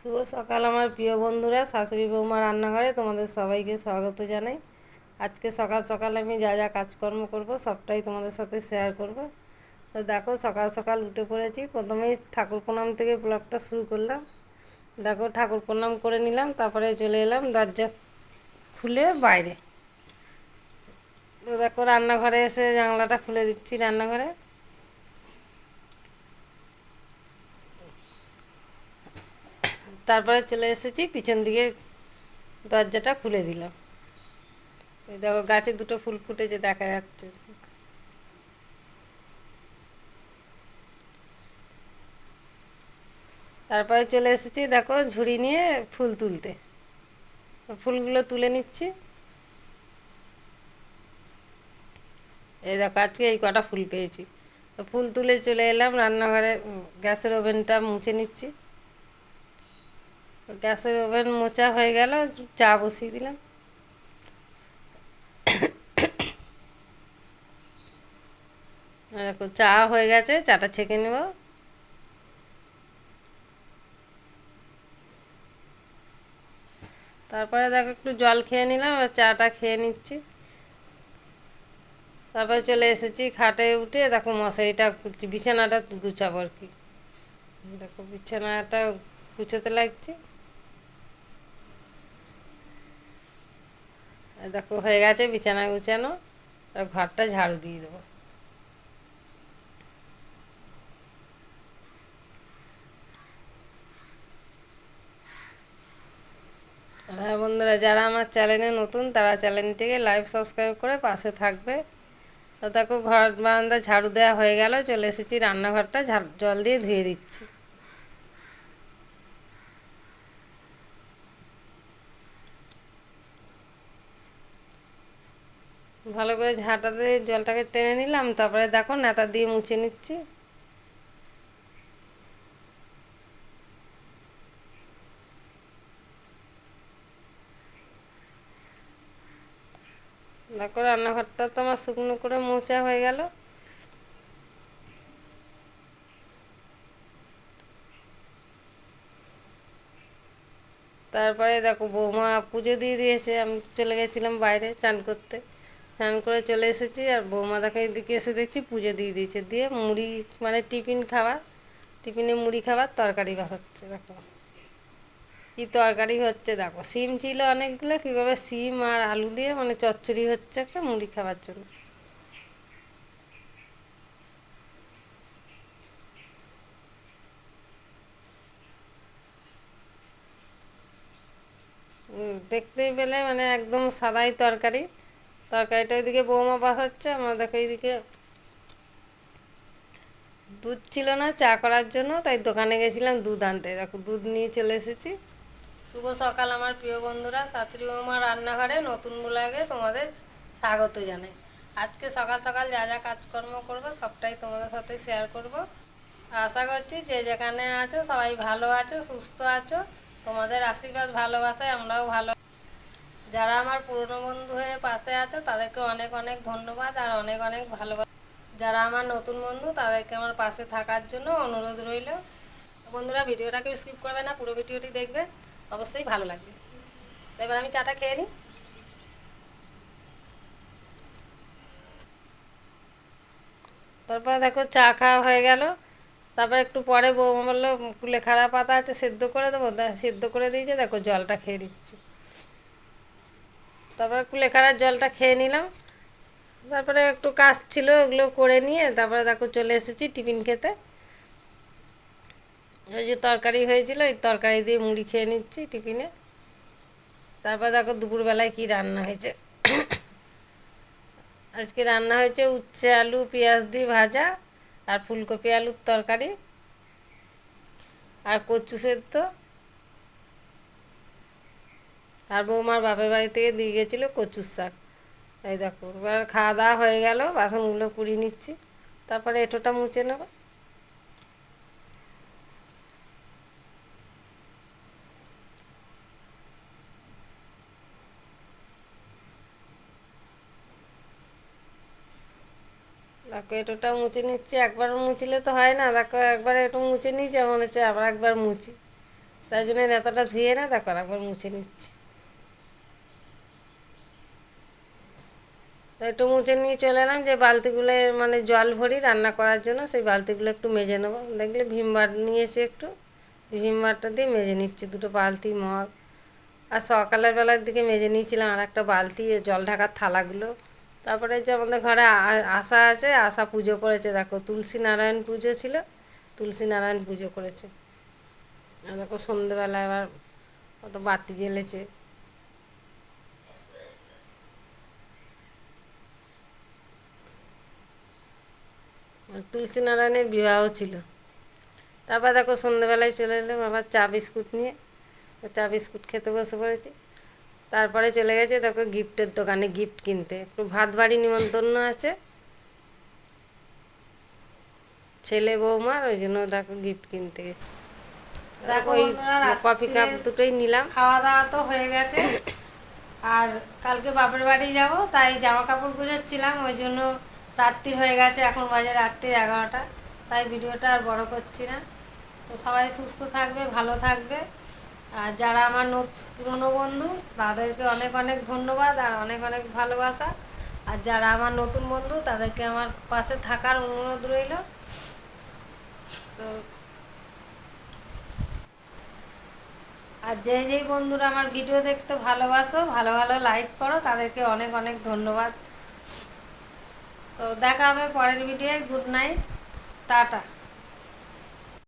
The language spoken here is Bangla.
শুভ সকাল আমার প্রিয় বন্ধুরা, শাশুড়ি বৌমা রান্নাঘরে তোমাদের সবাইকে স্বাগত জানাই। আজকে সকাল সকাল আমি যা যা কাজকর্ম করব সবটাই তোমাদের সাথে শেয়ার করব। তো দেখো, সকাল সকাল উঠে পড়েছি। প্রথমেই ঠাকুর প্রণাম থেকে ব্লগটা শুরু করলাম। দেখো, ঠাকুর প্রণাম করে নিলাম, তারপরে চলে এলাম দরজা খুলে বাইরে। তো দেখো, রান্নাঘরে এসে জানলাটা খুলে দিচ্ছি রান্নাঘরে। তারপরে চলে এসেছি পিছন দিকে, দরজাটা খুলে দিলাম। এই দেখো, গাছে দুটো ফুল ফুটেছে দেখা যাচ্ছে। তারপরে চলে এসেছি দেখো ঝুড়ি নিয়ে ফুল তুলতে। ফুলগুলো তুলে নিচ্ছি। এই দেখো, আজকে এই কটা ফুল পেয়েছি। তো ফুল তুলে চলে এলাম রান্নাঘরে। গ্যাসের ওভেনটা মুছে নিচ্ছি। গ্যাসের ওভেন মোছা হয়ে গেল, চা বসিয়ে দিলাম। দেখো, চা হয়ে গেছে, চাটা ছেঁকে নেব। তারপরে দেখো একটু জল খেয়ে নিলাম, আর চাটা খেয়ে নিচ্ছি। তারপরে চলে এসেছি খাটে উঠে, দেখো মশারিটা বিছানাটা গুছাবো আর কি। দেখো, বিছানাটা গুছাতে লাগছে। দেখো, হয়ে গেছে বিছানা গুছানো। আর ঘরটা ঝাড়ু দিয়ে দেবো। হ্যাঁ বন্ধুরা, যারা আমার চ্যানেলে নতুন তারা চ্যানেলটিকে লাইভ সাবস্ক্রাইব করে পাশে থাকবে। তো দেখো, ঘর বারান্দা ঝাড়ু দেওয়া হয়ে গেল, চলে এসেছি রান্নাঘরটা জল দিয়ে ধুয়ে দিচ্ছি। ভালো করে ঝাঁটা দিয়ে জলটাকে টেনে নিলাম, তারপরে দেখো নেতা দিয়ে মুছে নিচ্ছি। দেখো, রান্নাঘরটা তো আমার শুকনো করে মোছা হয়ে গেল। তারপরে দেখো, বৌমা পুজো দিয়ে দিয়েছে। আমি চলে গেছিলাম বাইরে চান করতে। স্নান করে চলে এসেছি, আর বৌমা দেখে এদিকে এসে দেখছি পুজো দিয়ে দিয়েছে। দিয়ে মুড়ি, মানে টিফিন খাবার, টিফিনে মুড়ি খাবার তরকারি বসাচ্ছে। দেখো কি তরকারি হচ্ছে, দেখো সিম ছিল অনেকগুলো, কীভাবে সিম আর আলু দিয়ে মানে চচ্চড়ি হচ্ছে একটা মুড়ি খাবার জন্য। দেখতেই পেলে মানে একদম সাদাই তরকারি। তরকারিটা ওইদিকে বৌমা বসাচ্ছে, আমার দেখো এইদিকে দুধ ছিল না চা করার জন্য, তাই দোকানে গেছিলাম দুধ আনতে। দেখো, দুধ নিয়ে চলে এসেছি। শুভ সকাল আমার প্রিয় বন্ধুরা, শাশুড়ি বৌমার রান্নাঘরে নতুন ব্লগে তোমাদের স্বাগত জানাই। আজকে সকাল সকাল যা যা কাজকর্ম করব সবটাই তোমাদের সাথে শেয়ার করব। আশা করছি যে যেখানে আছো সবাই ভালো আছো, সুস্থ আছো। তোমাদের আশীর্বাদ ভালোবাসায় আমরাও ভালো। যারা আমার পুরনো বন্ধু হয়ে পাশে আছো তাদেরকে অনেক অনেক ধন্যবাদ আর অনেক অনেক ভালোবাসা। যারা আমার নতুন বন্ধু তাদেরকে আমার পাশে থাকার জন্য অনুরোধ রইল। বন্ধুরা, ভিডিওটাকে স্কিপ করবে না, পুরো ভিডিওটি দেখবে, অবশ্যই ভালো লাগবে। এবার আমি চাটা খেয়ে নিই। তারপর দেখো, চা খাওয়া হয়ে গেল। তারপর একটু পরে বৌমা বললো কুলেখাড়া পাতা আছে, সেদ্ধ করে দেবো। সেদ্ধ করে দিয়েছে, দেখো জলটা খেয়ে নিচ্ছি। তারপরে কুলেখাড়ার জলটা খেয়ে নিলাম। তারপরে একটু কাজ ছিল, ওগুলো করে নিয়ে তারপরে দেখো চলে এসেছি টিফিন খেতে। ওই যে তরকারি হয়েছিল, ওই তরকারি দিয়ে মুড়ি খেয়ে নিচ্ছি টিফিনে। তারপর দেখো দুপুরবেলায় কি রান্না হয়েছে। আজকে রান্না হয়েছে উচ্ছে আলু পেঁয়াজ দিয়ে ভাজা, আর ফুলকপি আলুর তরকারি, আর কচু সেদ্ধ। আর বৌমার বাপের বাড়ি থেকে দিয়ে গেছিলো কচুর শাক। এই দেখো, এবার খাওয়া দাওয়া হয়ে গেল, বাসনগুলো কুড়িয়ে নিচ্ছি। তারপরে এঁটোটা মুছে নেব। দেখো, এঁটোটা মুছে নিচ্ছি। একবার মুছলে তো হয় না, দেখো একবার একটু মুছে নিয়েছি, মনে হচ্ছে আবার একবার মুছি। তাই জন্য নেতাটা ধুয়ে না তারপর একবার মুছে নিচ্ছি। তো একটু মুছে নিয়ে চলে এলাম যে বালতিগুলো মানে জল ভরি রান্না করার জন্য, সেই বালতিগুলো একটু মেজে নেবো। দেখলে ভিমবার নিয়েছি একটু, ভিমবারটা দিয়ে মেজে নিচ্ছি দুটো বালতি মগ। আর সকালের বেলার দিকে মেজে নিয়েছিলাম আর একটা বালতি জল ঢাকার থালাগুলো। তারপরে যে আমাদের ঘরে আশা আছে, আশা পুজো করেছে, দেখো তুলসী নারায়ণ পুজো ছিল, তুলসী নারায়ণ পুজো করেছে। আর দেখো সন্ধেবেলা এবার কত বাতি জ্বেলেছে। তুলসী নারায়ণের বিবাহ ছিল। তারপর দেখো সন্ধেবেলায় চলে এলাম আবার চা বিস্কুট নিয়ে, চা বিস্কুট খেতে বসে পড়েছি। তারপরে চলে গেছে দেখো গিফটের দোকানে গিফট কিনতে, একটু ভাত বাড়ি নিমন্ত্রণ আছে ছেলে বৌমার, ওই জন্য দেখো গিফট কিনতে গেছি। দেখো ওই কফি কাপ দুটোই নিলাম। খাওয়া দাওয়া তো হয়ে গেছে, আর কালকে বাপের বাড়ি যাব, তাই জামা কাপড় গুজাচ্ছিলাম, ওই জন্য রাত্রি হয়ে গেছে, এখন বাজে রাত্রি 11টা। তাই ভিডিওটা আর বড় করছি না। তো সবাই সুস্থ থাকবে, ভালো থাকবে। আর যারা আমার পুরনো বন্ধু তাদেরকে অনেক অনেক ধন্যবাদ আর অনেক অনেক ভালোবাসা। আর যারা আমার নতুন বন্ধু তাদেরকে আমার পাশে থাকার অনুরোধ রইল। তো আর যেই বন্ধুরা আমার ভিডিও দেখতে ভালোবাসো, ভালো ভালো লাইক করো, তাদেরকে অনেক অনেক ধন্যবাদ। তো দেখা হবে পরের ভিডিওয়। Good night, tata.